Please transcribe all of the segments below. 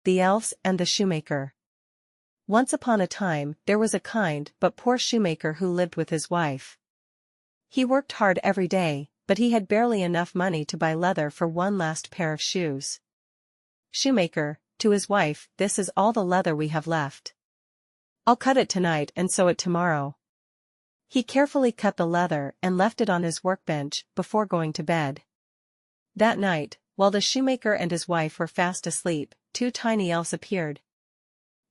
The Elves and the Shoemaker. Once upon a time, there was a kind but poor shoemaker who lived with his wife. He worked hard every day, but he had barely enough money to buy leather for one last pair of shoes. Shoemaker, to his wife, this is all the leather we have left. I'll cut it tonight and sew it tomorrow. He carefully cut the leather and left it on his workbench before going to bed. That night, while the shoemaker and his wife were fast asleep, two tiny elves appeared.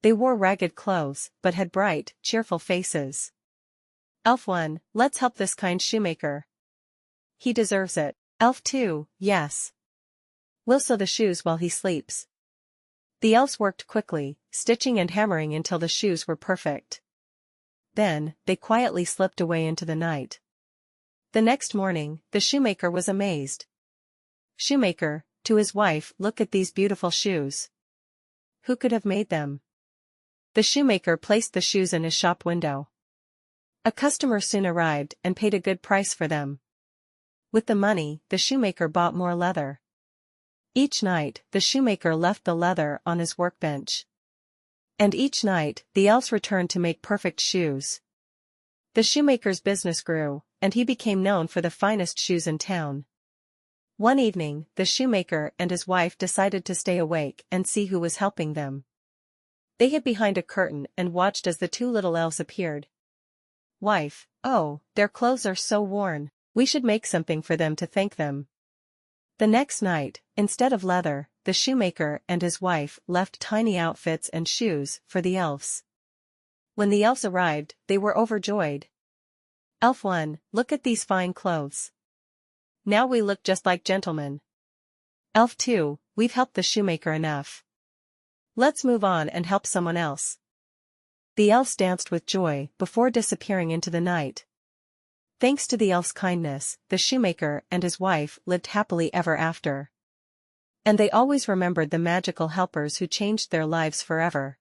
They wore ragged clothes, but had bright, cheerful faces. Elf 1, let's help this kind shoemaker. He deserves it. Elf 2, yes. We'll sew the shoes while he sleeps. The elves worked quickly, stitching and hammering until the shoes were perfect. Then, they quietly slipped away into the night. The next morning, the shoemaker was amazed. Shoemaker, to his wife, look at these beautiful shoes. Who could have made them? The shoemaker placed the shoes in his shop window. A customer soon arrived and paid a good price for them. With the money, the shoemaker bought more leather. Each night, the shoemaker left the leather on his workbench. And each night, the elves returned to make perfect shoes. The shoemaker's business grew, and he became known for the finest shoes in town. One evening, the shoemaker and his wife decided to stay awake and see who was helping them. They hid behind a curtain and watched as the two little elves appeared. Wife, oh, their clothes are so worn, we should make something for them to thank them. The next night, instead of leather, the shoemaker and his wife left tiny outfits and shoes for the elves. When the elves arrived, they were overjoyed. Elf 1, look at these fine clothes. Now we look just like gentlemen. Elf 2, we've helped the shoemaker enough. Let's move on and help someone else. The elves danced with joy before disappearing into the night. Thanks to the elf's kindness, the shoemaker and his wife lived happily ever after. And they always remembered the magical helpers who changed their lives forever.